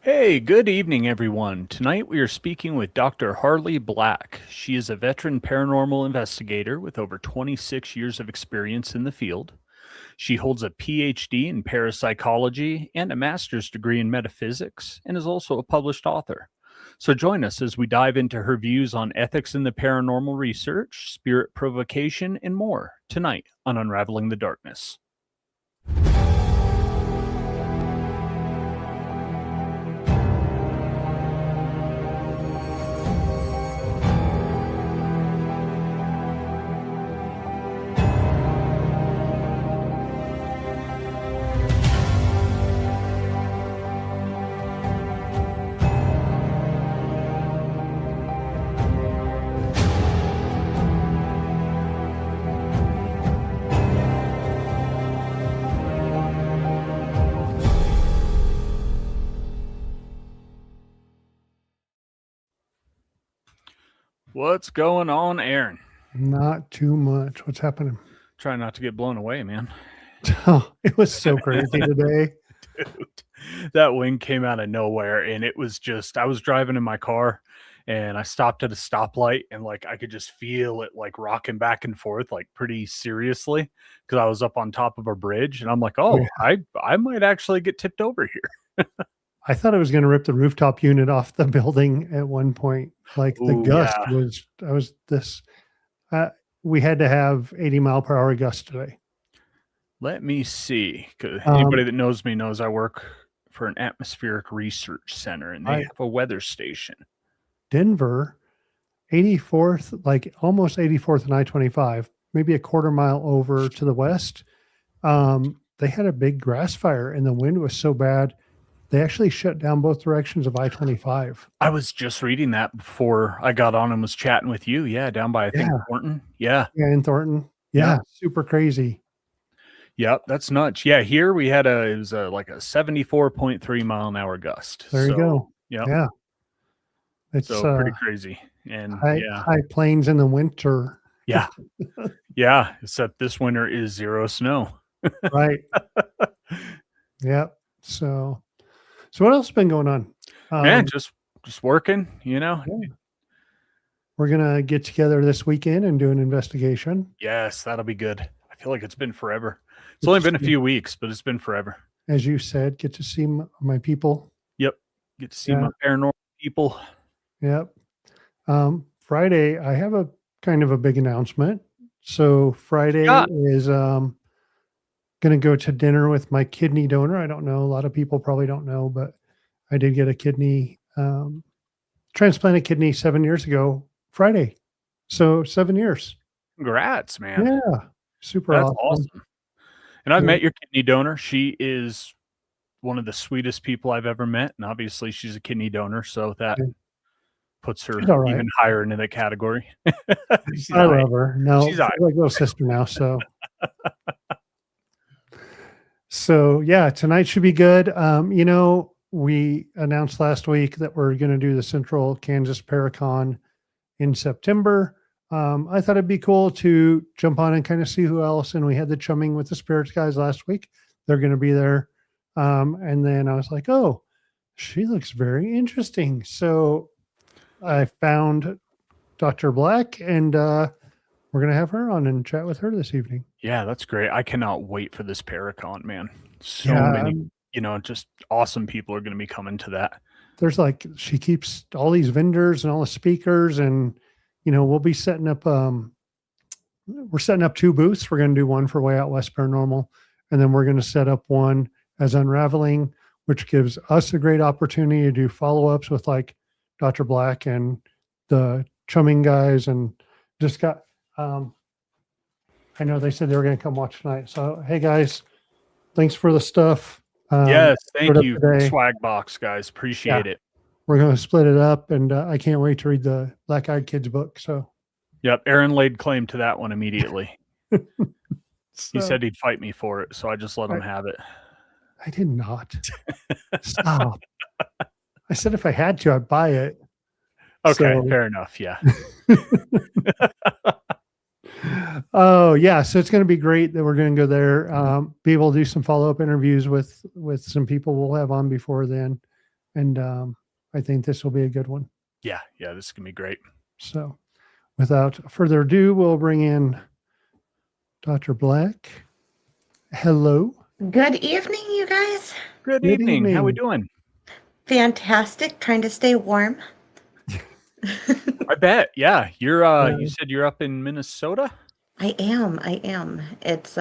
Hey, good evening, everyone. Tonight we are speaking with Dr. Harley Black. She is a veteran paranormal investigator with over 26 years of experience in the field. She holds a PhD in parapsychology and a master's degree in metaphysics and is also a published author. So join us as we dive into her views on ethics in the paranormal research, spirit provocation, and more tonight on Unraveling the Darkness. What's going on, Aaron? Not too much. What's happening? Try not to get blown away, man. Oh, it was so crazy today. Dude, that wind came out of nowhere, and it was just, I was driving in my car and I stopped at a stoplight, and like I could just feel it like rocking back and forth like pretty seriously because I was up on top of a bridge, and I'm like, Oh, oh, yeah. I might actually get tipped over here. I thought I was going to rip the rooftop unit off the building at one point. Like the Oh gust yeah. was, I was this, uh, we had to have 80-mile-per-hour gust today. Let me see. 'Cause anybody Um, that knows me knows I work for an atmospheric research center, and they I, have a weather station. Denver, 84th, like almost 84th and I-25, maybe a quarter mile over to the west. They had a big grass fire and the wind was so bad. They actually shut down both directions of I-25. I was just reading that before I got on and was chatting with you. Yeah, down by I think Yeah. Thornton. Yeah. Yeah. In Thornton. Yep. Yeah. Super crazy. Yep. That's nuts. Yeah. Here we had it was like a 74.3 mile an hour gust. There you So, go. yep. Yeah. It's So pretty crazy. And yeah. high plains in the winter. Yeah. Yeah. Except this winter is zero snow. Right. Yep. So what else has been going on? Man, just working, you know. Yeah. We're gonna get together this weekend and do an investigation. Yes, that'll be good. I feel like it's been forever. It's only been a few weeks, but it's been forever. As you said, get to see my people. Yep. Get to see my paranormal people. Yep. Friday, I have a kind of a big announcement. So Friday is going to go to dinner with my kidney donor. I don't know. A lot of people probably don't know, but I did get a kidney, transplanted kidney 7 years ago, Friday. So 7 years. Congrats, man. Yeah. Super That's awesome. awesome. And I've met your kidney donor. She is one of the sweetest people I've ever met. And obviously she's a kidney donor. So that puts her even higher into the category. I love her. No, she's like a little sister now. So yeah, tonight should be good. You know, we announced last week that we're going to do the Central Kansas Paracon in September. I thought it'd be cool to jump on and kind of see who else. And we had the Chumming with the Spirits guys last week. They're going to be there. And then I was like, oh, she looks very interesting. So I found Dr. Black, and we're going to have her on and chat with her this evening. Yeah, that's great. I cannot wait for this Paracon, man. So many, you know, just awesome people are going to be coming to that. There's like, she keeps all these vendors and all the speakers, and, you know, we'll be setting up, we're setting up 2 booths. We're going to do one for Way Out West Paranormal, and then we're going to set up one as Unraveling, which gives us a great opportunity to do follow-ups with like Dr. Black and the Chumming guys, and just got, I know they said they were going to come watch tonight. So, hey guys, thanks for the stuff. Yes, thank you. Swag box, guys. Appreciate it. We're going to split it up, and I can't wait to read the Black Eyed Kids book. So, yep, Aaron laid claim to that one immediately. He said he'd fight me for it, so I just let him have it. I did not. Stop. I said if I had to, I'd buy it. Okay, fair enough. Yeah. Oh yeah, so it's going to be great that we're going to go there. Be able to do some follow-up interviews with some people we'll have on before then. And I think this will be a good one. Yeah, this is gonna be great. So without further ado, we'll bring in Dr. Black. Hello. Good evening, you guys. Good Good evening. How we evening. doing? Fantastic. Trying to stay warm. I bet. Yeah, you're. Yeah. You said you're up in Minnesota. I am. It's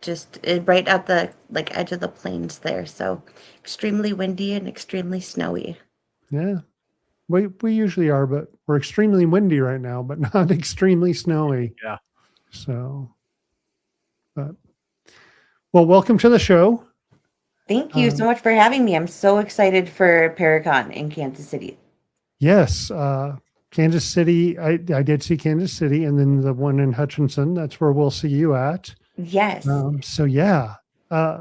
just right at the edge of the plains there, so extremely windy and extremely snowy. Yeah. We usually are, but we're extremely windy right now, but not extremely snowy. Yeah. So, but well, welcome to the show. Thank you so much for having me. I'm so excited for Paracon in Kansas City. Yes, Kansas City. I did see Kansas City, and then the one in Hutchinson. That's where we'll see you at. Yes. So yeah,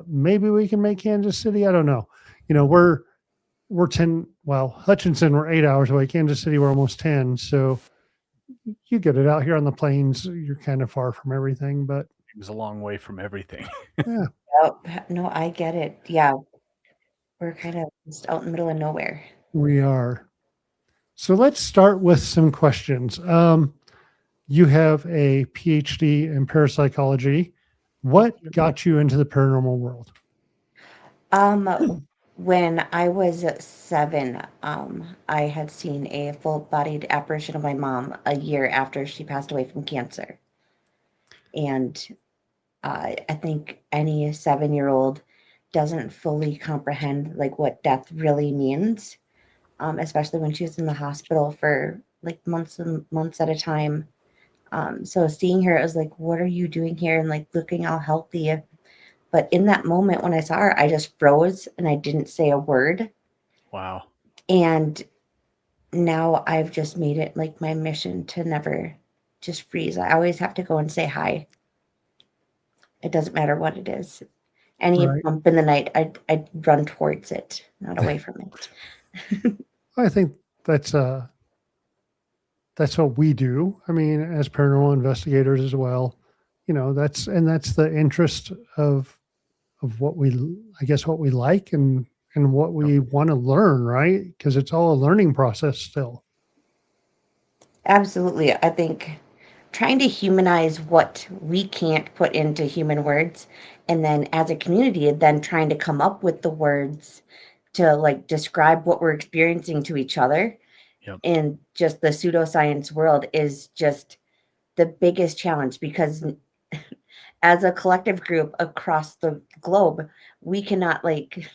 maybe we can make Kansas City. I don't know. We're 10. Well, Hutchinson, we're 8 hours away. Kansas City, we're almost 10. So you get it out here on the plains. You're kind of far from everything, but It was a long way from everything. yeah, Oh, no, I get it. Yeah. We're kind of just out in the middle of nowhere. we are. So let's start with some questions. You have a PhD in parapsychology. What got you into the paranormal world? When I was 7, I had seen a full-bodied apparition of my mom a year after she passed away from cancer. And I think any 7-year-old doesn't fully comprehend like what death really means, especially when she was in the hospital for like months and months at a time. So seeing her, it was like, what are you doing here? And like looking all healthy. But in that moment when I saw her, I just froze and I didn't say a word. Wow. And now I've just made it like my mission to never just freeze. I always have to go and say hi. It doesn't matter what it is. Any Right. bump in the night, I'd run towards it, not away from it. I think that's what we do. I mean, as paranormal investigators as well, that's the interest of what what we like and what we want to learn, right? Because it's all a learning process still. Absolutely. I think trying to humanize what we can't put into human words, and then as a community, then trying to come up with the words to like describe what we're experiencing to each other Yep. in just the pseudoscience world is just the biggest challenge because as a collective group across the globe, we cannot like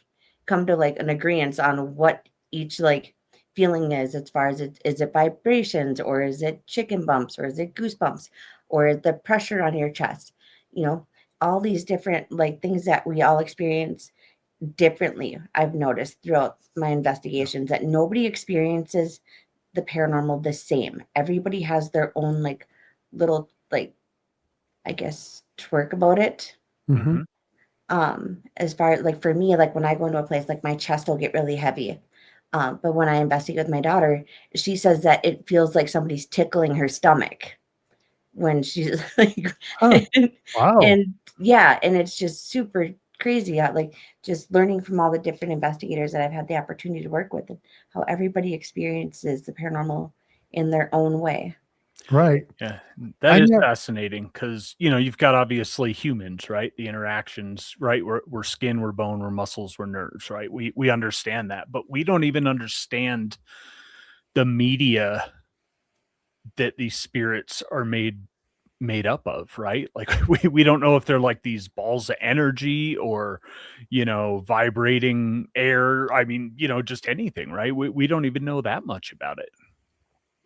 come to like an agreement on what each like feeling is as far as is it vibrations or is it chicken bumps or is it goosebumps or the pressure on your chest, you know, all these different like things that we all experience differently. I've noticed throughout my investigations that nobody experiences the paranormal the same. Everybody has their own like little like I guess twerk about it. Mm-hmm. As far like for me, like when I go into a place, like my chest will get really heavy. But when I investigate with my daughter, she says that it feels like somebody's tickling her stomach when she's like, Huh. Wow. and yeah, and it's just super crazy. Like just learning from all the different investigators that I've had the opportunity to work with, and how everybody experiences the paranormal in their own way. Right. Yeah, that is fascinating because you've got obviously humans, right? The interactions, right? We're skin, we're bone, we're muscles, we're nerves, right? We understand that, but we don't even understand the media that these spirits are made up of, right? Like we don't know if they're like these balls of energy or vibrating air. I mean, just anything, right? We don't even know that much about it.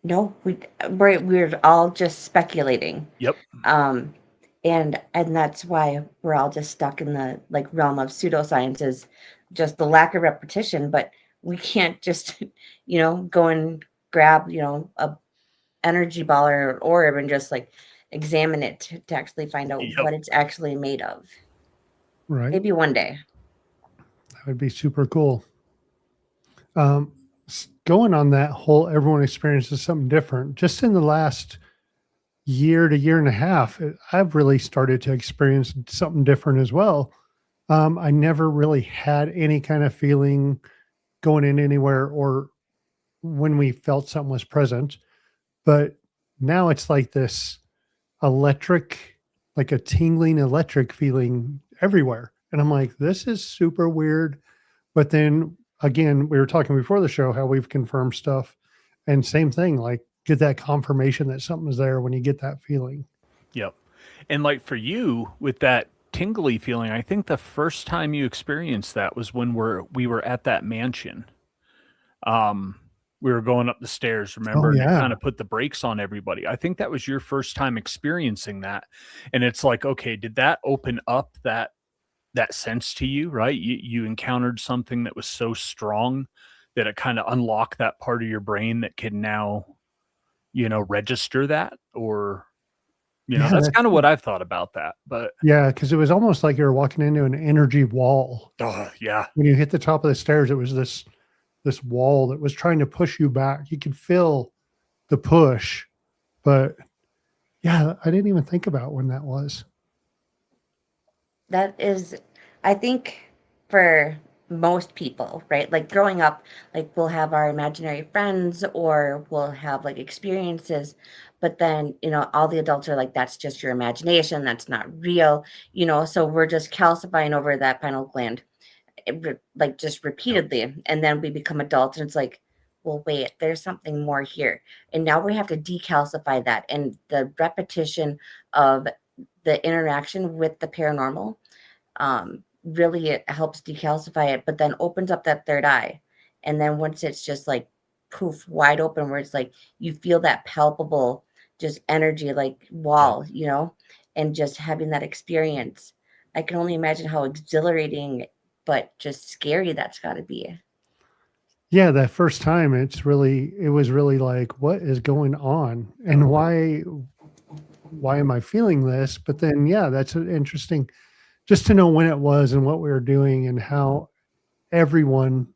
No, we're all just speculating. Yep. And that's why we're all just stuck in the like realm of pseudosciences, just the lack of repetition. But we can't just, go and grab, a energy ball or an orb and just like examine it to actually find out Yep. what it's actually made of. Right. Maybe one day. That would be super cool. Going on that whole everyone experiences something different. Just in the last year to year and a half, I've really started to experience something different as well. I never really had any kind of feeling, going in anywhere or when we felt something was present. But now it's like this electric, like a tingling electric feeling everywhere. And I'm like, this is super weird. But then again, we were talking before the show how we've confirmed stuff, and same thing, like get that confirmation that something's there when you get that feeling. Yep. And like for you with that tingly feeling, I think the first time you experienced that was when we were at that mansion. We were going up the stairs, remember? Oh And it yeah. kind of put the brakes on everybody. I think that was your first time experiencing that. And it's like, okay, did that open up that sense to you, right? You encountered something that was so strong that it kind of unlocked that part of your brain that can now, register that, or Yeah. that's kind of what I've thought about that. But Yeah. Cause it was almost like you were walking into an energy wall. oh yeah. When you hit the top of the stairs, it was this wall that was trying to push you back. You could feel the push, but yeah, I didn't even think about when that was. That is, I think for most people, right? Like growing up, like we'll have our imaginary friends or we'll have like experiences, but then, all the adults are like, that's just your imagination. That's not real, so we're just calcifying over that pineal gland, like just Yep. repeatedly. And then we become adults and it's like, well, wait, there's something more here. And now we have to decalcify that. And the repetition of the interaction with the paranormal really it helps decalcify it, but then opens up that third eye. And then once it's just like poof, wide open, where it's like you feel that palpable just energy, like Yep. wall, and just having that experience. I can only imagine how exhilarating, but just scary that's got to be. Yeah, that first time it was really like, what is going on? And why am I feeling this? But then yeah, that's interesting just to know when it was and what we were doing and how everyone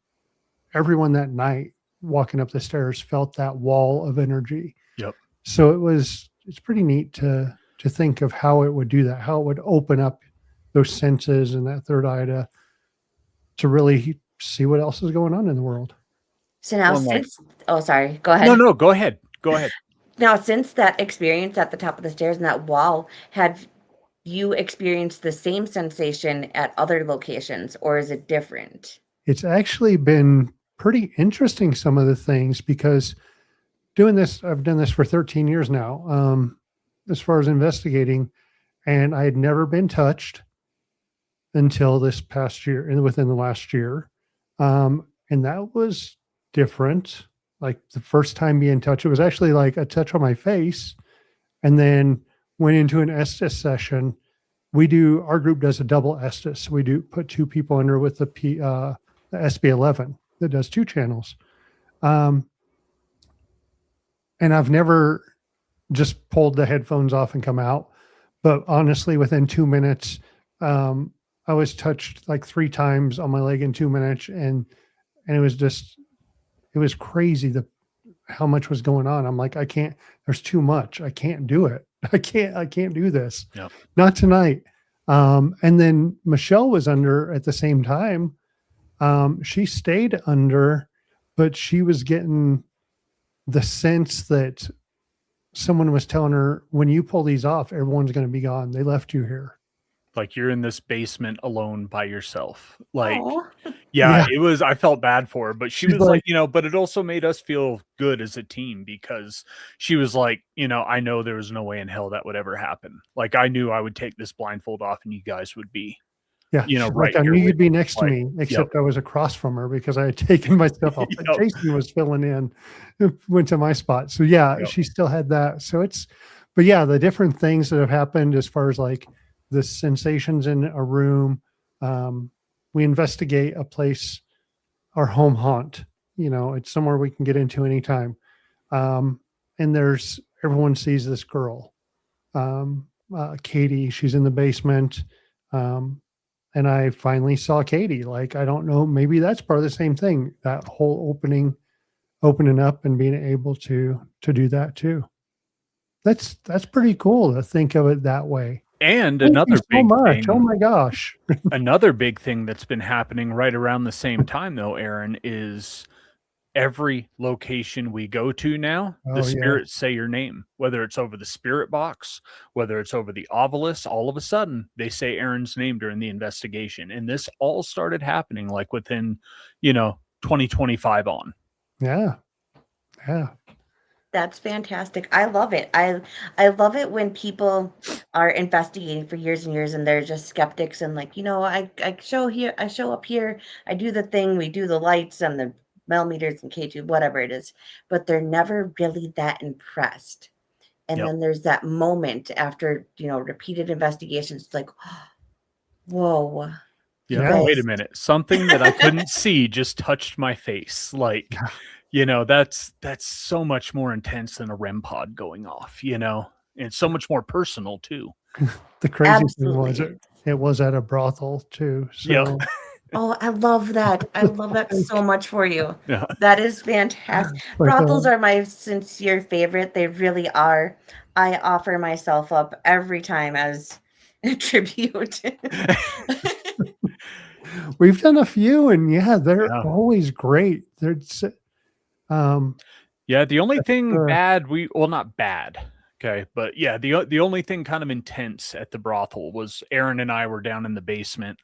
everyone that night walking up the stairs felt that wall of energy. Yep. So it's pretty neat to think of how it would do that, how it would open up those senses and that third eye to really see what else is going on in the world. So now, Well, like, oh, sorry, go no, ahead. no, go ahead. Go ahead. Now, since that experience at the top of the stairs and that wall, have you experienced the same sensation at other locations, or is it different? It's actually been pretty interesting, some of the things, because I've done this for 13 years now, as far as investigating, and I had never been touched until this past year and within the last year. And that was different. Like the first time being touched, it was actually like a touch on my face, and then went into an Estes session. Our group does a double Estes. We do put two people under with the SB11 that does two channels. And I've never just pulled the headphones off and come out. But honestly, within 2 minutes, I was touched like 3 times on my leg in 2 minutes, and it was crazy how much was going on. I'm like, I can't. There's too much. I can't do it. I can't do this. Yep. Not tonight. And then Michelle was under at the same time. She stayed under, but she was getting the sense that someone was telling her, when you pull these off, everyone's going to be gone. They left you here. Like you're in this basement alone by yourself. Like, Oh, yeah, I felt bad for her, but she She's was like, like, but it also made us feel good as a team because she was like, I know there was no way in hell that would ever happen. Like I knew I would take this blindfold off and you guys would be, yeah, she's right like, I here knew with you'd be me. next to Like, me, yep. except I was across from her because I had taken my stuff off. But Yep. Jason was filling in, went to my spot. So yeah, Yep. she still had that. So but yeah, the different things that have happened as far as like the sensations in a room. We investigate a place, our home haunt. It's somewhere we can get into anytime. And everyone sees this girl, Katie. She's in the basement. And I finally saw Katie. Like, I don't know, maybe that's part of the same thing. That whole opening up and being able to do that too. That's pretty cool to think of it that way. And Thank you another so big much. Oh thing, my gosh. another big thing that's been happening right around the same time, though, Aaron, is every location we go to now, the Oh yeah. spirits say your name, whether it's over the spirit box, whether it's over the obelisk, all of a sudden they say Aaron's name during the investigation. And this all started happening like within, 2025 on. Yeah. Yeah. That's fantastic. I love it. I love it when people are investigating for years and years and they're just skeptics and like, I show up here, I do the thing, we do the lights and the millimeters and K2, whatever it is, but they're never really that impressed. And Yep. then there's that moment after, repeated investigations, it's like, whoa, you Yeah. Wait a guys. minute. Something that I couldn't see just touched my face. Like, that's so much more intense than a REM pod going off, and so much more personal too. The crazy thing was Absolutely. it was at a brothel too. Yeah. So Oh, I love that. I love that so much for you. Yeah. That is fantastic. like Brothels are my sincere favorite. They really are. I offer myself up every time as a tribute. we've done a few and yeah, they're Yeah. always great. Yeah, the only thing uh, bad not bad, okay, but yeah, the only thing kind of intense at the brothel was Aaron and I were down in the basement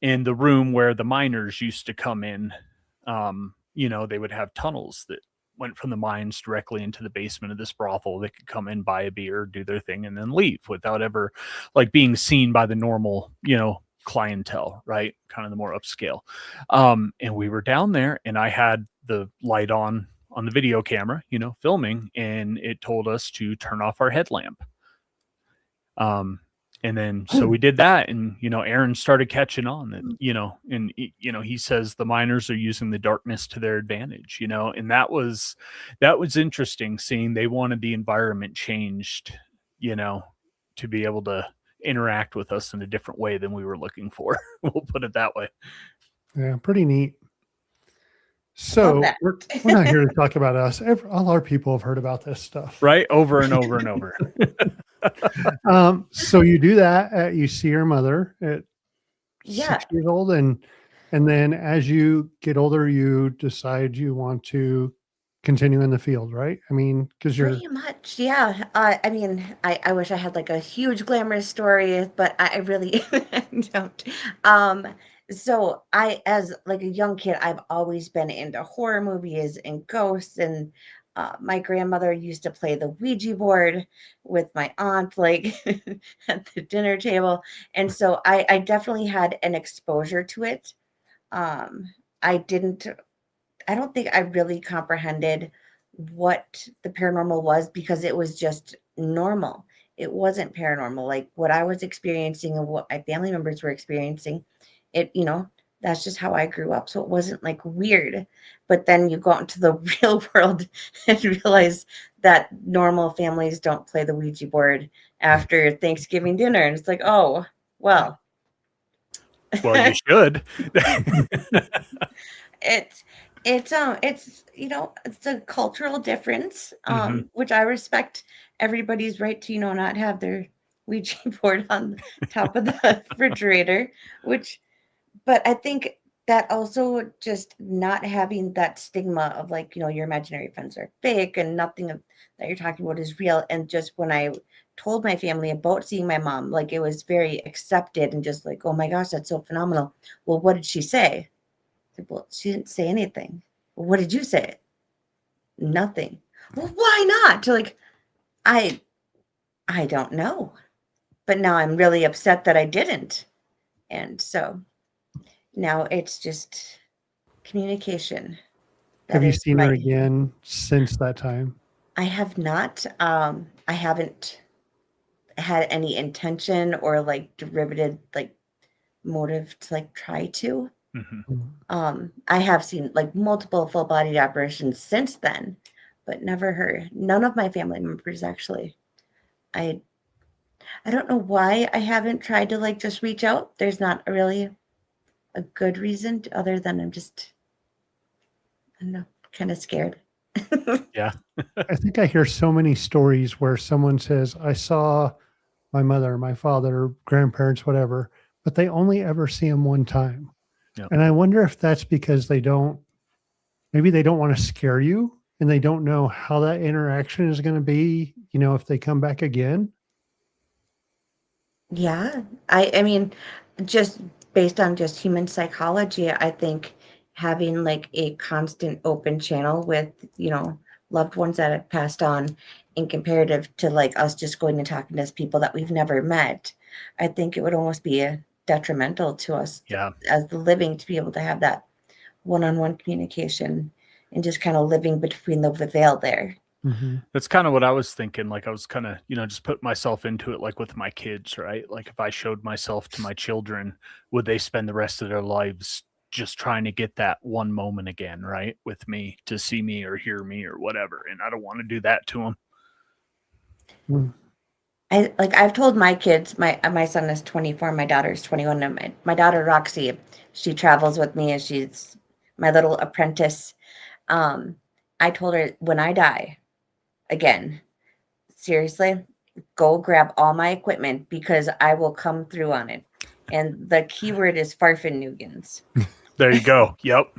in the room where the miners used to come in. They would have tunnels that went from the mines directly into the basement of this brothel. They could come in, buy a beer, do their thing, and then leave without ever like being seen by the normal, clientele, right? Kind of the more upscale. And we were down there and I had the light on the video camera, filming, and it told us to turn off our headlamp. And then so we did that, and Aaron started catching on that, and he says the miners are using the darkness to their advantage, and that was interesting seeing they wanted the environment changed, to be able to interact with us in a different way than we were looking for. We'll put it that way. yeah, pretty neat. Love So that. we're not here to talk about us. All our people have heard about this stuff. Right? Over and over and over. So you do that. You see your mother at Yeah. 6 years old, and then as you get older, you decide you want to continue in the field, right? I mean, because you're Pretty much, yeah. I mean, I wish I had like a huge glamorous story, but I really don't. Um, so as like a young kid, I've always been into horror movies and ghosts, and my grandmother used to play the Ouija board with my aunt, like at the dinner table, and so I definitely had an exposure to it. Um, I didn't I don't think I really comprehended what the paranormal was because it was just normal. It wasn't paranormal. Like what I was experiencing and what my family members were experiencing, it, that's just how I grew up. So it wasn't like weird. But then you go out into the real world and realize that normal families don't play the Ouija board after Thanksgiving dinner. And it's like, oh, well. Well, you should. It's it's a cultural difference, Mhm. which I respect everybody's right to, not have their Ouija board on top of the refrigerator, but I think that also just not having that stigma of like, your imaginary friends are fake and nothing that you're talking about is real. And just when I told my family about seeing my mom, like it was very accepted and just like, oh my gosh, that's so phenomenal. Well, what did she say? Well, she didn't say anything. Well, what did you say? Nothing. Well, why not? Like, I I don't know. But now I'm really upset that I didn't. And so now it's just communication. have That you is seen her my again since that time? I have not I haven't had any intention or like derivative like motive to like try to. Mhm. I have seen like multiple full bodied apparitions since then, but never her. None of my family members actually. I I don't know why I haven't tried to like just reach out. There's not really a good reason other than I don't know, kind of scared. Yeah. I think I hear so many stories where someone says, I saw my mother, my father, grandparents, whatever, but they only ever see them one time. Yep. And I wonder if that's because maybe they don't want to scare you and they don't know how that interaction is going to be, if they come back again. Yeah. I mean, just based on just human psychology, I think having like a constant open channel with, loved ones that have passed on in comparative to like us just going and talking to people that we've never met, I think it would almost be detrimental to us Yeah. as the living to be able to have that one-on-one communication and just kind of living between the veil there. Mm-hmm. That's kind of what I was thinking. Like I was kind of, just put myself into it, like with my kids, right? Like if I showed myself to my children, would they spend the rest of their lives just trying to get that one moment again, right? With me to see me or hear me or whatever. And I don't want to do that to them. Mm. I've told my kids, my son is 24, my daughter is 21, and my daughter Roxy, she travels with me and she's my little apprentice. I told her, when I die, again, seriously, go grab all my equipment because I will come through on it. And the keyword is Farfenugans. There you go. Yep.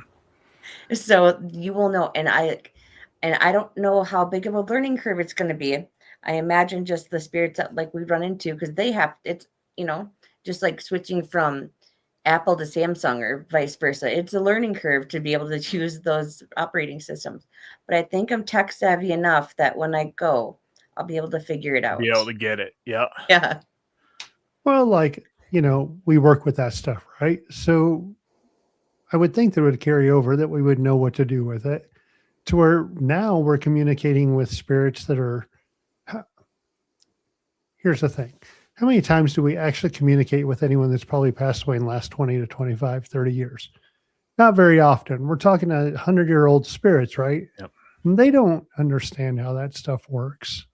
So you will know. And I don't know how big of a learning curve it's going to be. I imagine just the spirits that like we run into, because it's, just like switching from Apple to Samsung or vice versa. It's a learning curve to be able to choose those operating systems. But I think I'm tech savvy enough that when I go, I'll be able to figure it out. Be able to get it. Yeah. Yeah. Well, we work with that stuff, right? So I would think that it would carry over, that we would know what to do with it, to where now we're communicating with spirits that are. Here's the thing. How many times do we actually communicate with anyone that's probably passed away in the last 20 to 25, 30 years? Not very often. We're talking to 100-year-old spirits, right? Yep. And they don't understand how that stuff works.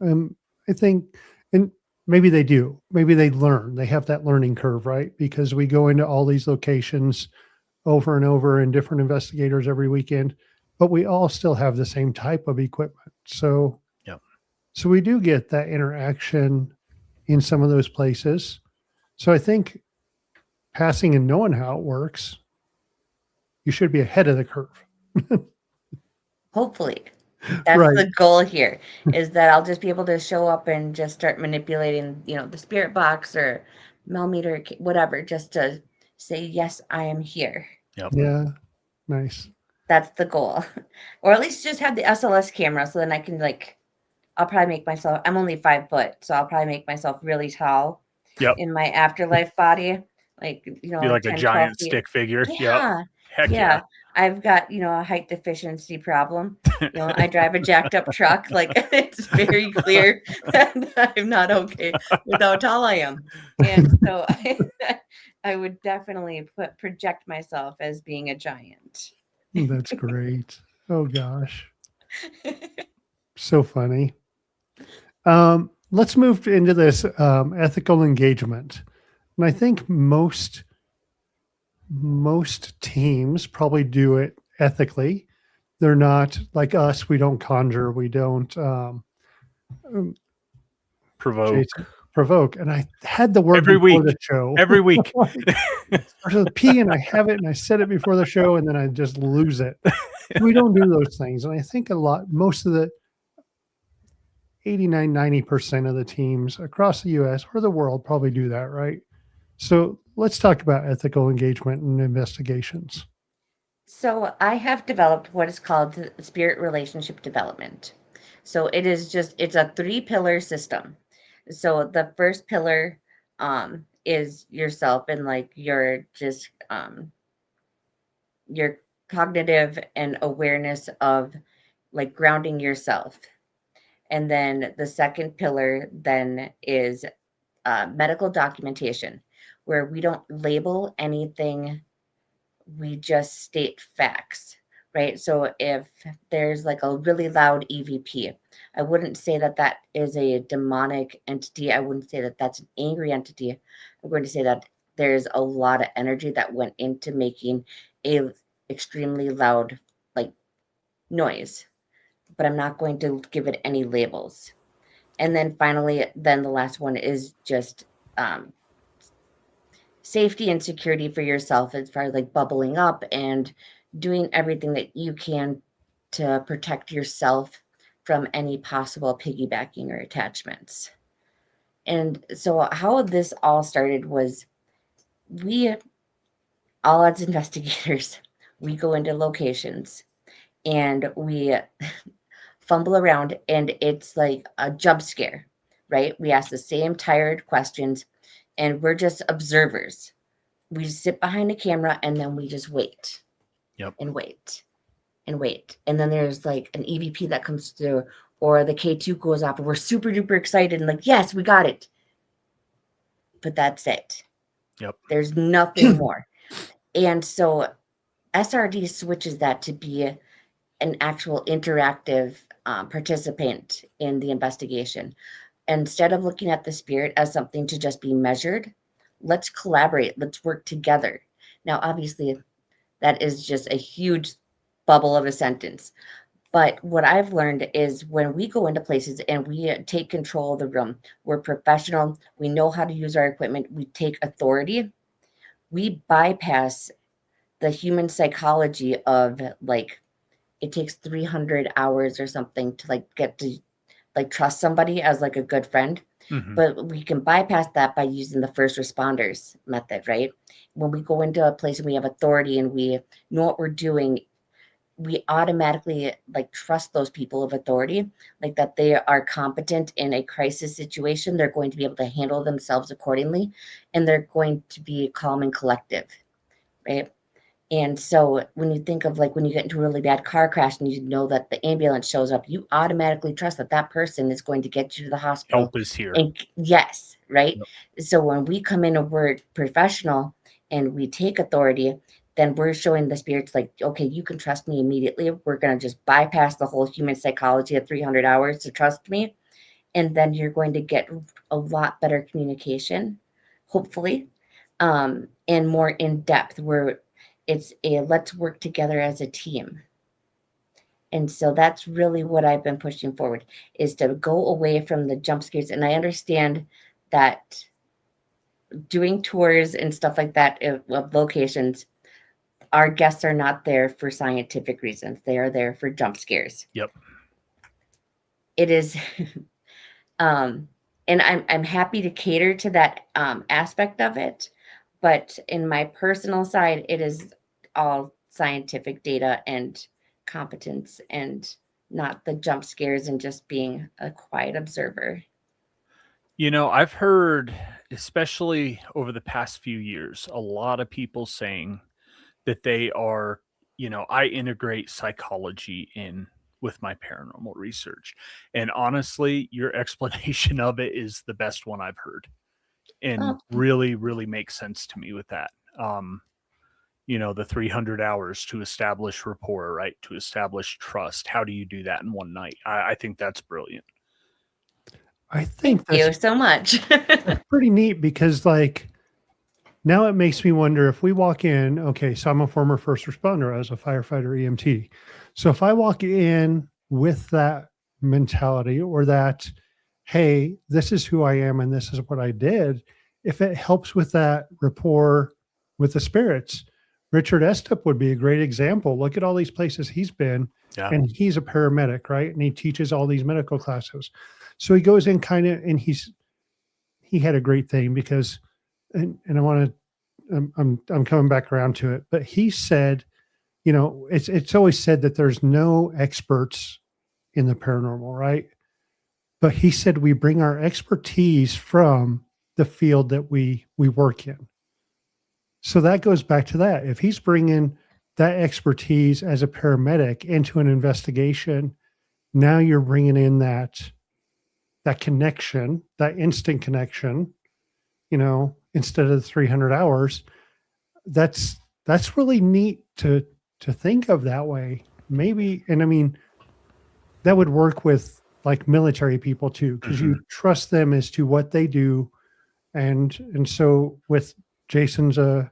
I think, and maybe they do. Maybe they learn. They have that learning curve, right? Because we go into all these locations over and over and different investigators every weekend, but we all still have the same type of equipment. So, Yep. So we do get that interaction in some of those places. So I think passing and knowing how it works, you should be ahead of the curve. Hopefully. That's Right. the goal here, is that I'll just be able to show up and just start manipulating, the spirit box or millimeter, whatever, just to say, yes, I am here. Yep. Yeah. Nice. That's the goal. Or at least just have the SLS camera so then I can I'll probably make myself, I'm only 5 foot, so I'll probably make myself really tall Yep. in my afterlife body. Like, Be like a 10, 12 giant feet. stick figure. Yep. Yeah. Heck Yeah. I've got, a height deficiency problem. I drive a jacked up truck. Like it's very clear that I'm not okay with how tall I am. And so I would definitely project myself as being a giant. That's great. Oh gosh. So funny. Let's move into this ethical engagement. And I think most teams probably do it ethically. They're not like us. We don't conjure. We don't provoke. Provoke. And I had the word every before week. the show. Every week. Starts with P and I have it and I said it before the show and then I just lose it. We don't do those things. And I think most of the 89, 90% of the teams across the US or the world probably do that, right? So let's talk about ethical engagement and investigations. So I have developed what is called spirit relationship development. So it's a 3-pillar system. So the first pillar is yourself and like your cognitive and awareness of like grounding yourself. And then the second pillar then is medical documentation, where we don't label anything, we just state facts, right? So if there's like a really loud EVP, I wouldn't say that that is a demonic entity. I wouldn't say that that's an angry entity. I'm going to say that there's a lot of energy that went into making a extremely loud like noise, but I'm not going to give it any labels. And then finally, then the last one is just safety and security for yourself as far as like bubbling up and doing everything that you can to protect yourself from any possible piggybacking or attachments. And so how this all started was we all as investigators, we go into locations and we fumble around and it's like a jump scare, right? We ask the same tired questions and we're just observers. We just sit behind a camera and then we just wait Yep. and wait and wait. And then there's like an EVP that comes through or the K2 goes off and we're super duper excited and like, yes, we got it. But that's it. Yep. There's nothing more. And so SRD switches that to be an actual interactive participant in the investigation. Instead of looking at the spirit as something to just be measured, let's collaborate, let's work together. Now, obviously, that is just a huge bubble of a sentence. But what I've learned is when we go into places and we take control of the room, we're professional, we know how to use our equipment, we take authority, we bypass the human psychology of like, it takes 300 hours or something to like get to like trust somebody as like a good friend. Mhm. But we can bypass that by using the first responders method, right? When we go into a place and we have authority and we know what we're doing, we automatically like trust those people of authority, like that they are competent in a crisis situation. They're going to be able to handle themselves accordingly, and they're going to be calm and collective, right? And so when you think of like when you get into a really bad car crash and you know that the ambulance shows up, you automatically trust that that person is going to get you to the hospital. Help is here. And yes, right? Yep. So when we come in and we're professional and we take authority, then we're showing the spirits like, okay, you can trust me immediately. We're going to just bypass the whole human psychology of 300 hours to trust me. And then you're going to get a lot better communication, hopefully, and more in depth where it's a let's work together as a team. And so that's really what I've been pushing forward is to go away from the jump scares. And I understand that doing tours and stuff like that of locations, our guests are not there for scientific reasons. They are there for jump scares. Yep. It is and I'm happy to cater to that aspect of it, but in my personal side, it is all scientific data and competence, and not the jump scares and just being a quiet observer. You know, I've heard, especially over the past few years, a lot of people saying that they are, I integrate psychology in with my paranormal research. And honestly, your explanation of it is the best one I've heard and Oh, really, really makes sense to me with that. Um, the 300 hours to establish rapport, right? To establish trust. How do you do that in one night? I think that's brilliant. I thank think that's you so much. pretty neat because like now it makes me wonder if we walk in, okay, so I'm a former first responder as a firefighter EMT. So if I walk in with that mentality or that, hey, this is who I am and this is what I did, if it helps with that rapport with the spirits, Richard Estep would be a great example. Look at all these places he's been, Yeah. and he's a paramedic, right? And he teaches all these medical classes. So he goes in kind of, and he had a great thing because, and I want to, I'm coming back around to it, but he said, it's always said that there's no experts in the paranormal, right? But he said we bring our expertise from the field that we work in. So that goes back to that. If he's bringing that expertise as a paramedic into an investigation, now you're bringing in that connection, that instant connection, instead of the 300 hours. That's really neat to think of that way. Maybe, and I mean, that would work with like military people too, because you trust them as to what they do. And so with Jason's a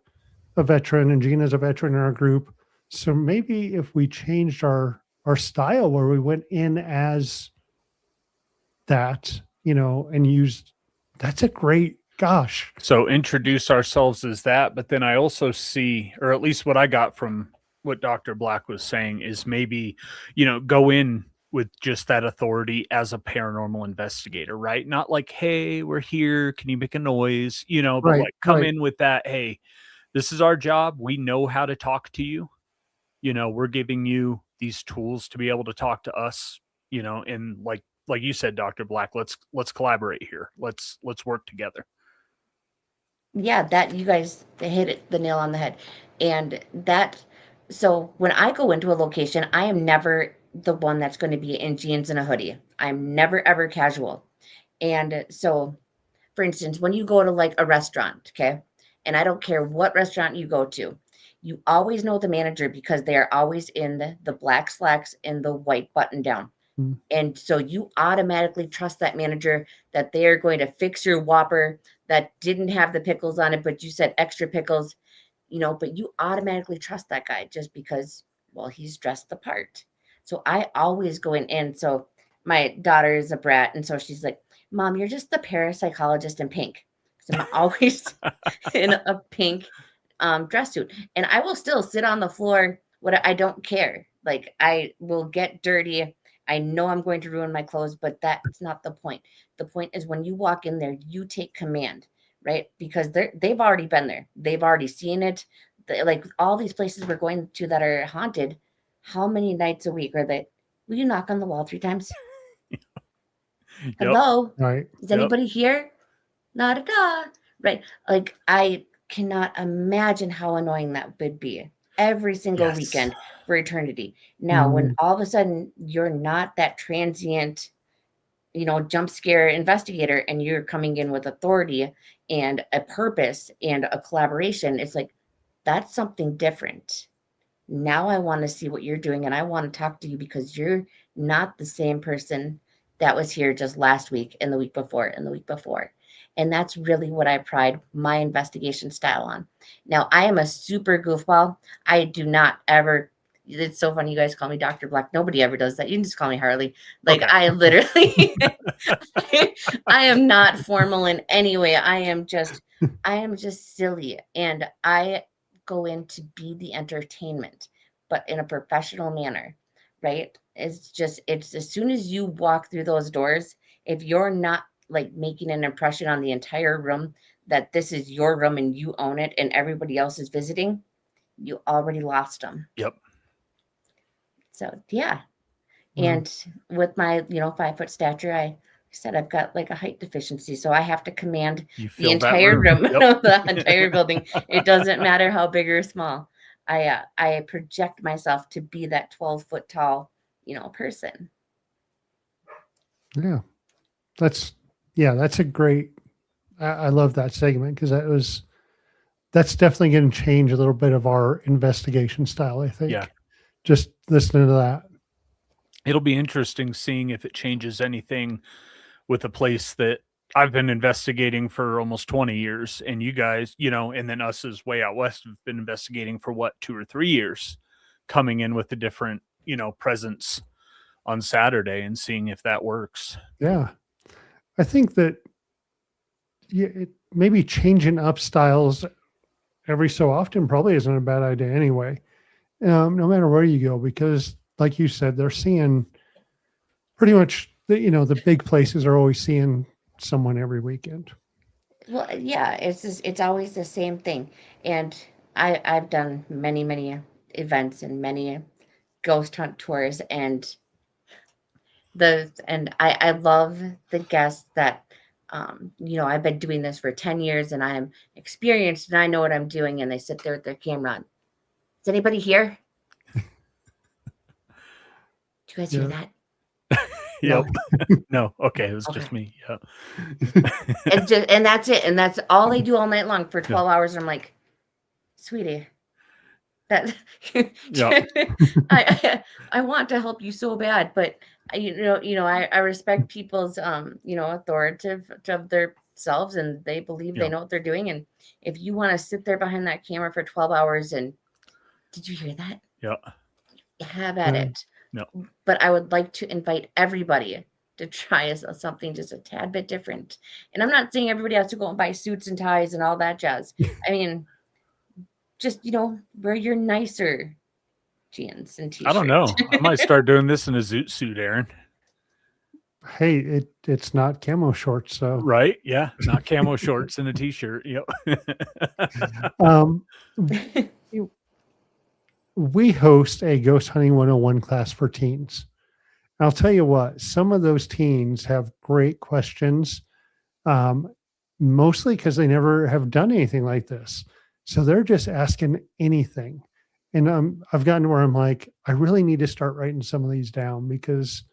veteran and Gina's a veteran in our group. So maybe if we changed our style where we went in as that and use. That's a great, gosh. So introduce ourselves as that, but then I also see, or at least what I got from what Dr. Black was saying is maybe, go in with just that authority as a paranormal investigator, right? Not like, hey, we're here. Can you make a noise? But Right, like come right. in with that, hey, this is our job. We know how to talk to you. We're giving you these tools to be able to talk to us, and like you said, Dr. Black, let's collaborate here. Let's work together. Yeah, that you guys hit the nail on the head. And so when I go into a location, I am never the one that's going to be in jeans and a hoodie. I'm never ever casual. And so, for instance, when you go to like a restaurant, okay, and I don't care what restaurant you go to, you always know the manager because they are always in the black slacks and the white button down. Mm. And so you automatically trust that manager that they are going to fix your Whopper that didn't have the pickles on it, but you said extra pickles, but you automatically trust that guy just because, well, he's dressed the part. So I always go in. And so my daughter is a brat. And so she's like, Mom, you're just the parapsychologist in pink. So I'm always in a pink dress suit. And I will still sit on the floor. I don't care. Like I will get dirty. I know I'm going to ruin my clothes, but that's not the point. The point is when you walk in there, you take command, right? Because they've already been there. They've already seen it. Like all these places we're going to that are haunted, how many nights a week are they? Will you knock on the wall 3 times? Yep. Hello? Right. Is Yep. anybody here? Not at all. Right. Like I cannot imagine how annoying that would be every single Yes. weekend for eternity. Now, when Mm. all of a sudden you're not that transient, jump scare investigator and you're coming in with authority and a purpose and a collaboration, it's like that's something different. Now I want to see what you're doing and I want to talk to you because you're not the same person that was here just last week and the week before and the week before. And that's really what I pride my investigation style on. Now, I am a super goofball. I do not ever, it's so funny you guys call me Dr. Black. Nobody ever does that. You can just call me Harley. Like, Okay. I literally, I am not formal in any way. I am just silly. And I go in to be the entertainment, but in a professional manner, right? It's as soon as you walk through those doors, if you're not like making an impression on the entire room that this is your room and you own it and everybody else is visiting, you already lost them. Yep. So, yeah. Wow. And with my, 5-foot stature, I said I've got like a height deficiency, so I have to command You the fill that entire room. room, Yep. the entire building. It doesn't matter how big or small. I project myself to be that 12-foot tall, person. Yeah. That's a great. I love that segment because that's definitely going to change a little bit of our investigation style. I think. Yeah. Just listening to that. It'll be interesting seeing if it changes anything with a place that I've been investigating for almost 20 years. And you guys, and then us as way out west have been investigating for what, 2 or 3 years, coming in with a different, presence on Saturday and seeing if that works. Yeah. I think that maybe changing up styles every so often probably isn't a bad idea anyway. No matter where you go, because like you said, they're seeing pretty much the big places are always seeing someone every weekend. Well, yeah, it's always the same thing. And I've done many events and many ghost hunt tours, and I love the guests that I've been doing this for 10 years and I am experienced and I know what I'm doing, and they sit there with their camera on. Is anybody here? Do you guys hear that? Yep. No. No. Okay. It was Okay. just me. Yeah. And that's it. And that's all they do all night long for 12 hours. And I'm like, sweetie, that Yep. I want to help you so bad, but I respect people's authoritative of their selves, and they believe they Yep. know what they're doing. And if you want to sit there behind that camera for 12 hours and did you hear that? Yep. Have at it. Yep. But I would like to invite everybody to try something just a tad bit different. And I'm not saying everybody has to go and buy suits and ties and all that jazz. I mean, just, wear your nicer jeans and I don't t-shirts. know. I might start doing this in a zoot suit, Aaron. Hey, it's not camo shorts, so Right? Yeah. Not camo shorts and a t-shirt. Yep. um, we host a Ghost Hunting 101 class for teens. I'll tell you what, some of those teens have great questions, mostly because they never have done anything like this. So they're just asking anything. And I've gotten to where I'm like, I really need to start writing some of these down because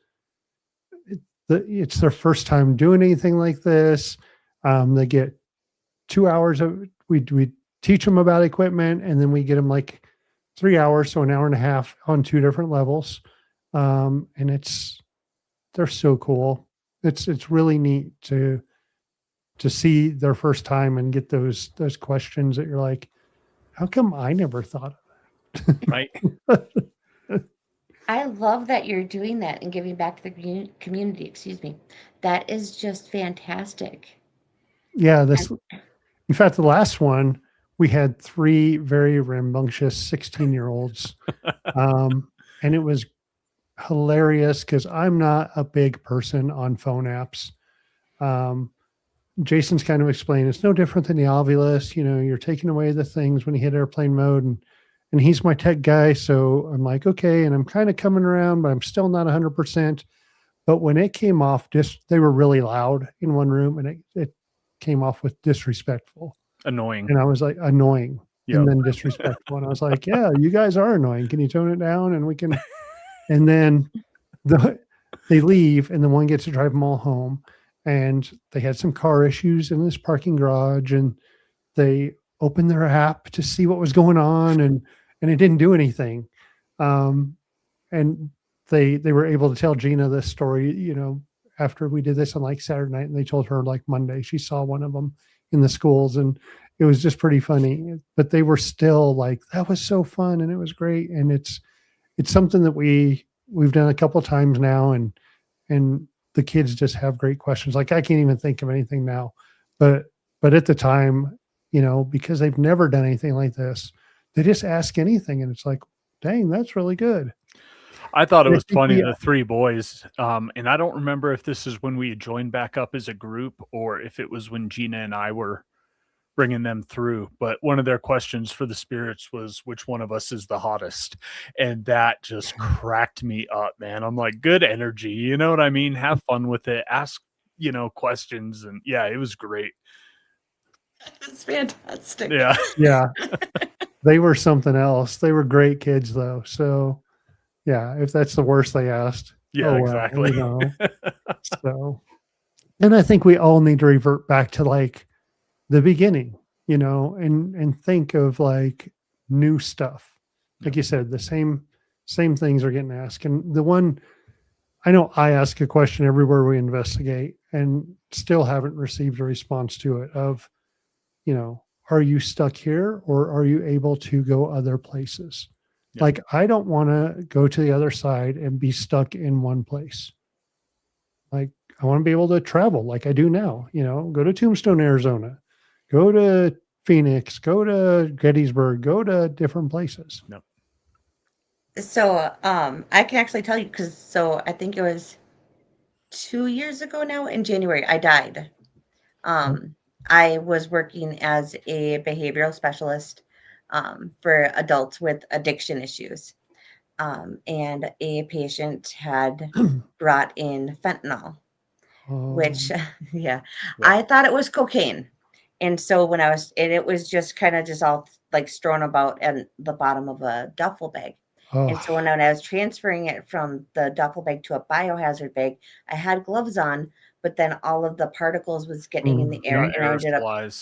it's their first time doing anything like this. They get 2 hours of we teach them about equipment, and then we get them like 3 hours, so an hour and a half on 2 different levels. And they're so cool. It's really neat to see their first time and get those questions that you're like, how come I never thought of Right. I love that you're doing that and giving back to the community. Excuse me. That is just fantastic. Yeah, in fact, the last one, we had 3 very rambunctious 16-year-olds. And it was hilarious because I'm not a big person on phone apps. Jason's kind of explained it's no different than the Ovilus. You're taking away the things when you hit airplane mode, and he's my tech guy. So I'm like, okay, and I'm kind of coming around, but I'm still not 100%. But when it came off, they were really loud in one room, and it came off with disrespectful. Annoying. And I was like, annoying. Yep. And then disrespectful. And I was like, yeah, you guys are annoying. Can you tone it down? And we can. And then they leave, and the one gets to drive them all home. And they had some car issues in this parking garage, and they opened their app to see what was going on, and it didn't do anything. And they were able to tell Gina this story, after we did this on like Saturday night, and they told her like Monday she saw one of them in the schools, and it was just pretty funny. But they were still like, that was so fun, and it was great. And it's something that we've done a couple of times now, and the kids just have great questions. Like I can't even think of anything now, but at the time, because they've never done anything like this, they just ask anything, and it's like, dang, that's really good. I thought it was funny, the 3 boys. And I don't remember if this is when we had joined back up as a group or if it was when Gina and I were bringing them through. But one of their questions for the spirits was, which one of us is the hottest? And that just cracked me up, man. I'm like, good energy. You know what I mean? Have fun with it. Ask, questions. And yeah, it was great. It's fantastic. Yeah. Yeah. They were something else. They were great kids though. So yeah, if that's the worst they asked. Yeah, exactly. So, and I think we all need to revert back to like the beginning, and think of like new stuff. Like you said, the same things are getting asked. And the one, I know I ask a question everywhere we investigate and still haven't received a response to it of, are you stuck here or are you able to go other places? Yeah. Like, I don't want to go to the other side and be stuck in one place. Like, I want to be able to travel like I do now, go to Tombstone, Arizona, go to Phoenix, go to Gettysburg, go to different places. No. So, I can actually tell you I think it was 2 years ago now in January, I died. I was working as a behavioral specialist for adults with addiction issues. And a patient had brought in fentanyl, which, yeah, I thought it was cocaine. And so it was just kind of just all like strewn about at the bottom of a duffel bag. And so when I was transferring it from the duffel bag to a biohazard bag, I had gloves on, but then all of the particles was getting in the air, and I ended up,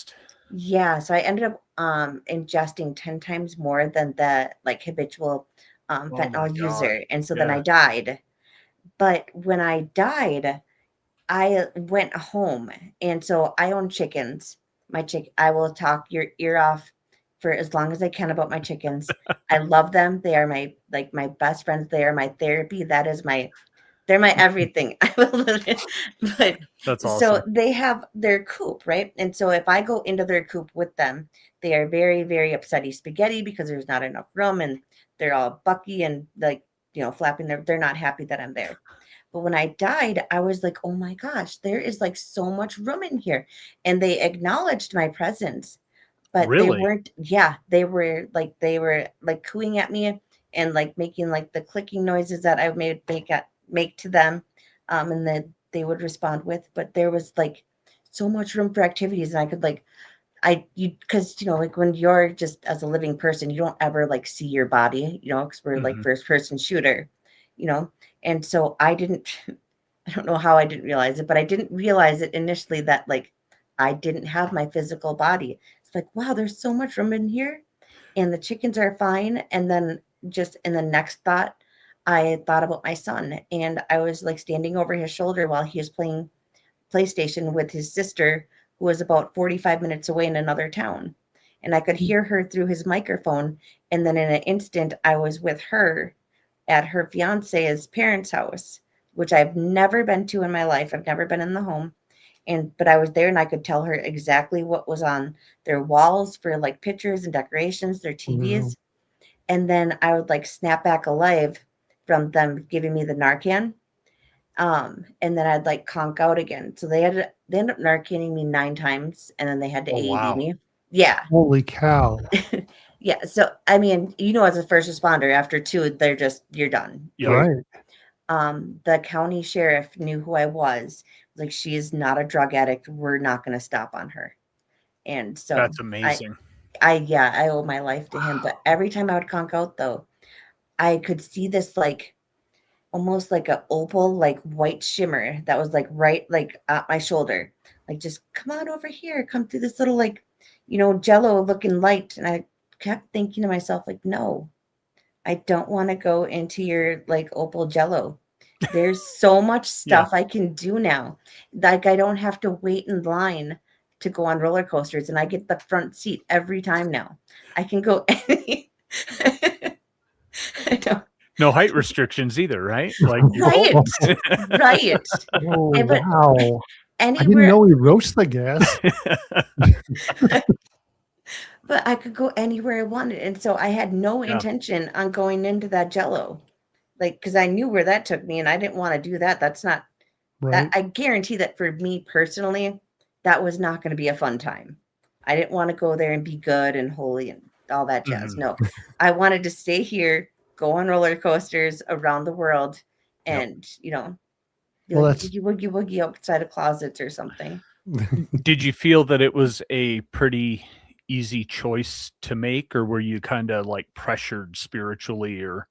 so I ended up ingesting 10 times more than the like habitual fentanyl user. And so then I died. But when I died, I went home, and so I own chickens. I will talk your ear off for as long as I can about my chickens. I love them. They are my best friends. They are my therapy. That is my They're my everything. I will literally, but That's so awesome. they have their coop, right? And so if I go into their coop with them, they are very, very upsetty spaghetti because there's not enough room and they're all bucky and like, flapping they're not happy that I'm there. But when I died, I was like, oh my gosh, there is like so much room in here. And they acknowledged my presence, but they Really? weren't, yeah, they were like cooing at me and like making like the clicking noises that I made make to them. And then they would respond with, but there was like so much room for activities and I could like because like when you're just as a living person, you don't ever like see your body, because we're like Hmm. first person shooter, you know. And so I didn't I don't know how I didn't realize it, but I didn't realize it initially that like I didn't have my physical body. It's like, wow, there's so much room in here and the chickens are fine. And then just in the next thought, I thought about my son and I was like standing over his shoulder while he was playing PlayStation with his sister, who was about 45 minutes away in another town. And I could hear her through his microphone. And then in an instant, I was with her at her fiance's parents' house, which I've never been to in my life. I've never been in the home. But I was there and I could tell her exactly what was on their walls for like pictures and decorations, their Wow. TVs. And then I would like snap back alive from them giving me the Narcan. And then I'd like conk out again. So they ended up Narcaning me 9 times and then they had to Oh, AED wow. me. Yeah. Holy cow. Yeah. So I mean, as a first responder, after two, you're done. Yep. Right. The county sheriff knew who I was. Like, she is not a drug addict. We're not gonna stop on her. And so That's I amazing. I owe my life to him. But every time I would conk out though, I could see this like almost like a opal, like white shimmer that was like right like at my shoulder. Like, just come on over here, come through this little like, jello looking light. And I kept thinking to myself, like, no, I don't want to go into your like opal jello. There's so much Yeah. stuff I can do now. Like, I don't have to wait in line to go on roller coasters and I get the front seat every time now. I can go any I know. No height restrictions either, right? Like you Right. Right. Oh, But wow. I didn't anywhere know we roast the guests. but I could go anywhere I wanted. And so I had no Yeah. intention on going into that jello. Like, because I knew where that took me and I didn't want to do that. That's not that Right. I guarantee that for me personally, that was not going to be a fun time. I didn't want to go there and be good and holy and all that jazz. Mhm. No, I wanted to stay here, go on roller coasters around the world, Yep. and be Well, like that's boogie woogie woogie outside of closets or something. Did you feel that it was a pretty easy choice to make, or were you kinda, like, pressured spiritually or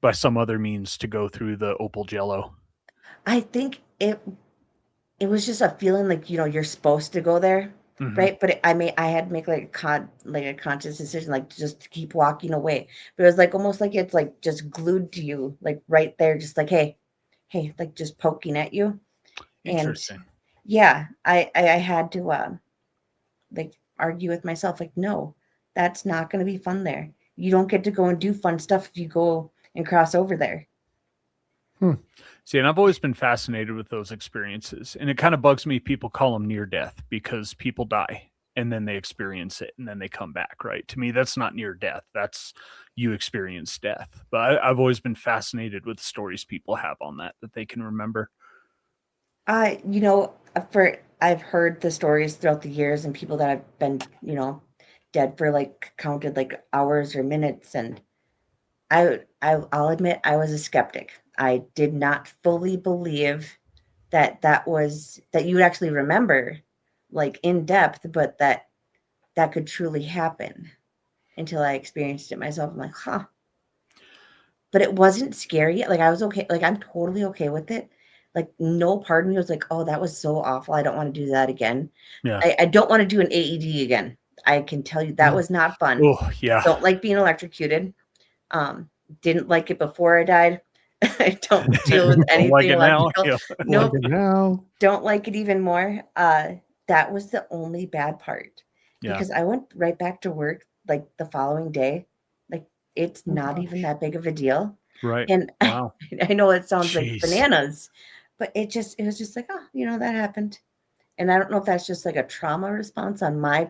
by some other means to go through the opal jello? I think it was just a feeling like, you're supposed to go there, Mhm. right? But I had to make like a conscious decision, like just to keep walking away. But it was like almost like it's like just glued to you, like right there, just like, hey, like just poking at you. And Interesting. yeah, I had to like argue with myself, like, no, that's not gonna be fun there. You don't get to go and do fun stuff if you go and cross over there. See, and I've always been fascinated with those experiences, and it kinda bugs me people call them near death because people die, and then they experience it, and then they come back, right? To me, that's not near death, that's you experience death, but I've always been fascinated with the stories people have on that they can remember. I, for I've heard the stories throughout the years and people that have been, dead for like counted like hours or minutes. And I'll admit I was a skeptic. I did not fully believe that you would actually remember like in depth, but that could truly happen until I experienced it myself. I'm like, huh. But it wasn't scary. Like, I was okay. Like, I'm totally okay with it. Like, no part of me was like, oh, that was so awful. I don't want to do that again. Yeah. I don't want to do an AED again. I can tell you that Yeah. was not fun. Oh, yeah. Don't like being electrocuted. Didn't like it before I died. I don't deal with Don't like anything it now? electrical. Yeah. like Nope. it now. Don't like it even more. That was the only bad part Yeah. because I went right back to work like the following day. Like, it's Oh, not even gosh. that big of a deal. Right. And Wow. I know it sounds like Jeez. bananas, but it was just like, oh, that happened. And I don't know if that's just like a trauma response on my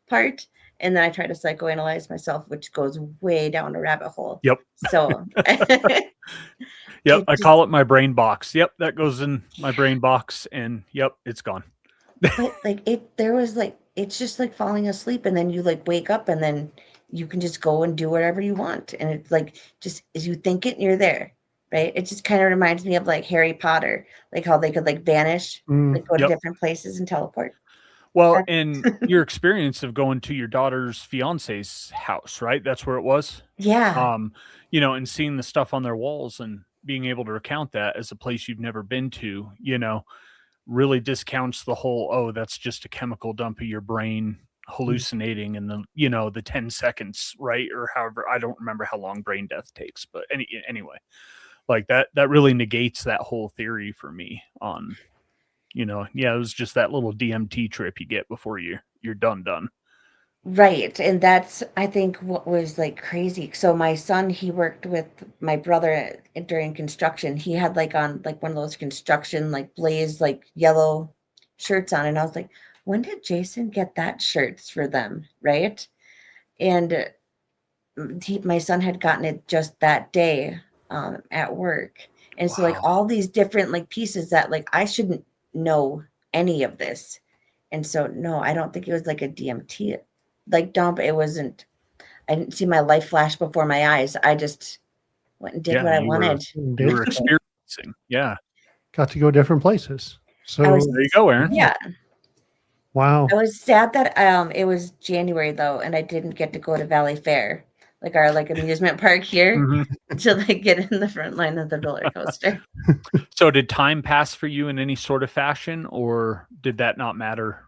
part. And then I try to psychoanalyze myself, which goes way down a rabbit hole. Yep. So Yep. I just, call it my brain box. Yep. That goes in my brain box, and yep, it's gone. but like it's just like falling asleep, and then you like wake up, and then you can just go and do whatever you want. And it's like, just as you think it, and you're there, right? It just kind of reminds me of like Harry Potter, like how they could like vanish, like go to Yep. different places and teleport. Well, and your experience of going to your daughter's fiance's house, right? That's where it was. Yeah. And seeing the stuff on their walls and being able to recount that as a place you've never been to, really discounts the whole, oh, that's just a chemical dump of your brain hallucinating in the 10 seconds, right? Or however, I don't remember how long brain death takes, but anyway, like that really negates that whole theory for me on, it was just that little DMT trip you get before you're done. Right. And that's, I think, what was like crazy. So my son, he worked with my brother during construction. He had like on like one of those construction, like blazed, like yellow shirts on. And I was like, when did Jason get that shirts for them? Right. And my son had gotten it just that day at work. And so like Wow. all these different like pieces that like I shouldn't know any of this. And so no, I don't think it was like a DMT like dump. It wasn't. I didn't see my life flash before my eyes. I just went and did Yeah, what I you were wanted. you were experiencing. Yeah. Got to go different places. I was So There you go, Aaron. yeah. wow. I was sad that it was January though, and I didn't get to go to Valley Fair, like our like amusement park here, Mhm. to like get in the front line of the roller coaster. So did time pass for you in any sort of fashion, or did that not matter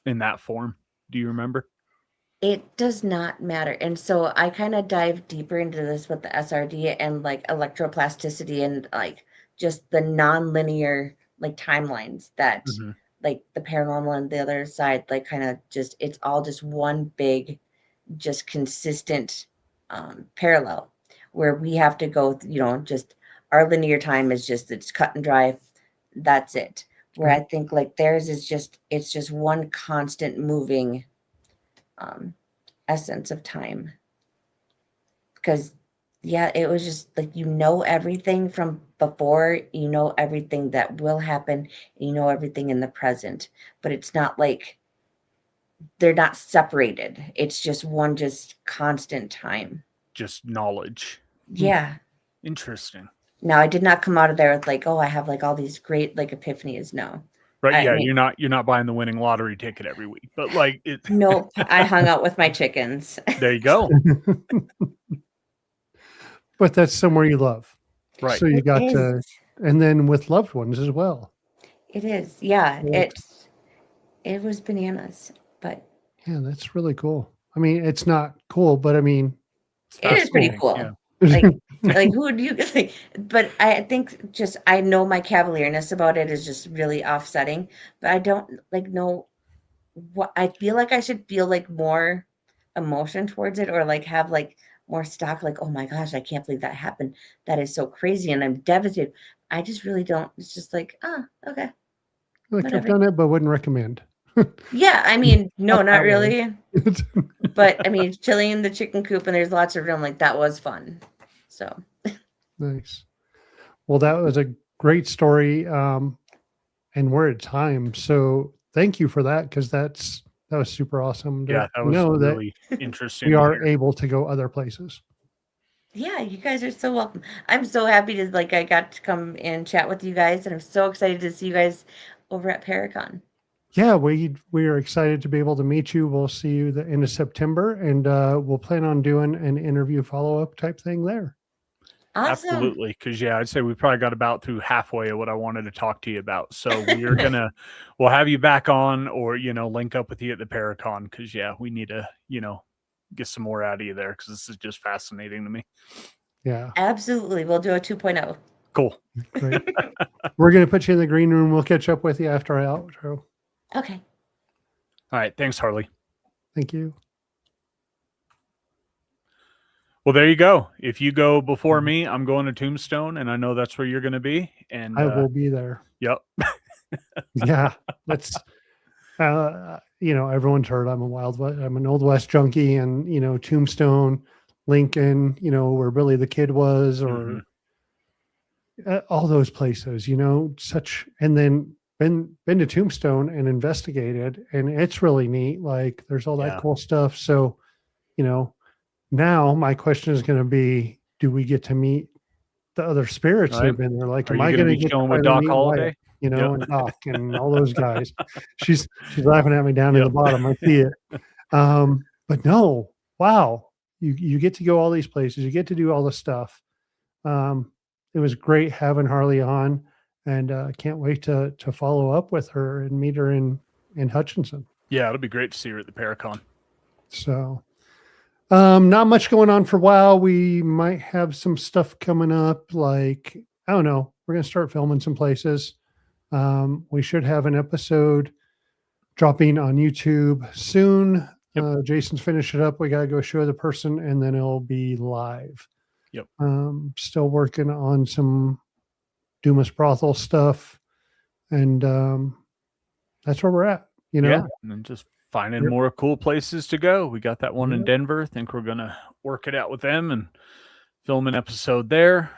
in that form? Do you remember? It does not matter. And so I kind of dive deeper into this with the SRD and like electroplasticity and like just the non-linear like timelines that Mhm. like the paranormal and the other side like kind of just it's all just one big just consistent parallel where we have to go, just our linear time is just it's cut and dry. That's it. Where I Right. think like theirs is just it's just one constant moving um, essence of time. Because, yeah, it was just like everything from before, everything that will happen, everything in the present. But it's not like they're not separated. It's just one just constant time. Just knowledge. Yeah. Interesting. Now I did not come out of there with like, oh, I have like all these great like epiphanies. No. Right, I yeah, mean, you're not buying the winning lottery ticket every week, but like it nope. I hung out with my chickens. there you go. But that's somewhere you love. Right. So you It got is. to, and then with loved ones as well. It is. Yeah. Right. It was bananas, but Yeah, that's really cool. I mean, it's not cool, but I mean, it is pretty Fascinating, cool. yeah. Like who would you like? But I think just I know my cavalierness about it is just really offsetting. But I don't like know what I feel like I should feel like more emotion towards it or like have like more stock. Like, oh my gosh, I can't believe that happened. That is so crazy, and I'm devastated. I just really don't. It's just like, okay, like I've whatever. done it, but wouldn't recommend. Yeah, I mean, no, not that way. really. But I mean, chilling in the chicken coop and there's lots of room. Like that was fun. So. Nice. Well, that was a great story. And we're at time. So thank you for that, because that was super awesome to Yeah, that was know that really interesting we to are hear. able to go other places. Yeah, you guys are so welcome. I'm so happy to like I got to come and chat with you guys, and I'm so excited to see you guys over at Paracon. Yeah, we are excited to be able to meet you. We'll see you the end of September, and we'll plan on doing an interview follow-up type thing there. Awesome. Absolutely, because I'd say we probably got about through halfway of what I wanted to talk to you about. So we'll have you back on, or link up with you at the Paracon, because we need to get some more out of you there, because this is just fascinating to me. Yeah, Absolutely. We'll do a 2.0. Cool. great. We're gonna put you in the green room. We'll catch up with you after our outro. Okay. All right, thanks, Harley. Thank you. Well, there you go. If you go before Mhm. me, I'm going to Tombstone, and I know that's where you're going to be. And I will be there. yep, Yeah, that's everyone's heard I'm I'm an Old West junkie, and Tombstone, Lincoln, where Billy the Kid was, Mhm. or all those places, and then been to Tombstone and investigated, and it's really neat. Like there's all that Yeah. cool stuff. So, you know, now my question is going to be, do we get to meet the other spirits All that right. have been there? Like, Are am you I going to going to be get to chilling with finally Doc meet Wyatt, Holliday? Yep. and Doc and all those guys? She's laughing at me down in Yep. the bottom. I see it. But no, wow, you get to go all these places. You get to do all this stuff. It was great having Harley on, and can't wait to follow up with her and meet her in Hutchinson. Yeah, it'll be great to see her at the Paracon. So, not much going on for a while. We might have some stuff coming up. Like, I don't know. We're gonna start filming some places. We should have an episode dropping on YouTube soon. Yep. Jason's finished it up. We got to go show the person, and then it'll be live. Yep. Still working on some Dumas brothel stuff, and that's where we're at. Yeah, and then just finding Yep. more cool places to go. We got that one in Yep. Denver. Think we're gonna work it out with them and film an episode there.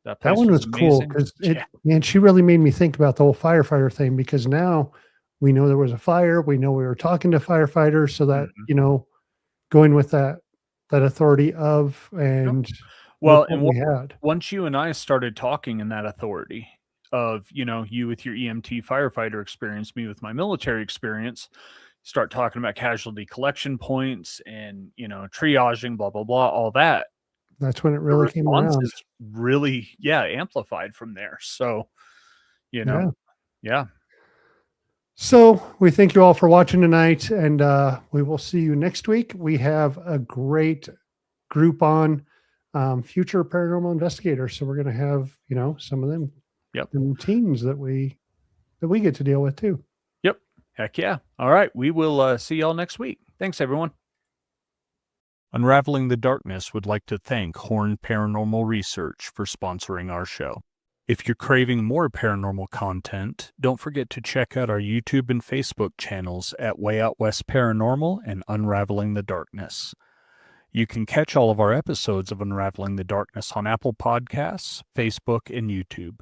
That place That one was cool amazing. because Yeah. man, she really made me think about the whole firefighter thing, because now we know there was a fire. We know we were talking to firefighters, so that Mhm. going with that authority of, and Well, look what and we had. once you and I started talking in that authority of, you with your EMT firefighter experience, me with my military experience, start talking about casualty collection points and, triaging, blah, blah, blah, all that. That's when it The really came response around. is really, amplified from there. So, Yeah. yeah. So we thank you all for watching tonight, and we will see you next week. We have a great group on, future paranormal investigators. So we're going to have, some of them, them teams that we get to deal with too. Yep. Heck yeah. All right. We will see y'all next week. Thanks, everyone. Unraveling the Darkness would like to thank Horn Paranormal Research for sponsoring our show. If you're craving more paranormal content, don't forget to check out our YouTube and Facebook channels at Way Out West Paranormal and Unraveling the Darkness. You can catch all of our episodes of Unraveling the Darkness on Apple Podcasts, Facebook, and YouTube.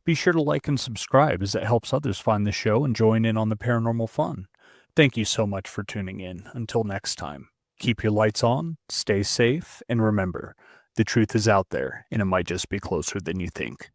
Be sure to like and subscribe, as it helps others find the show and join in on the paranormal fun. Thank you so much for tuning in. Until next time, keep your lights on, stay safe, and remember, the truth is out there, and it might just be closer than you think.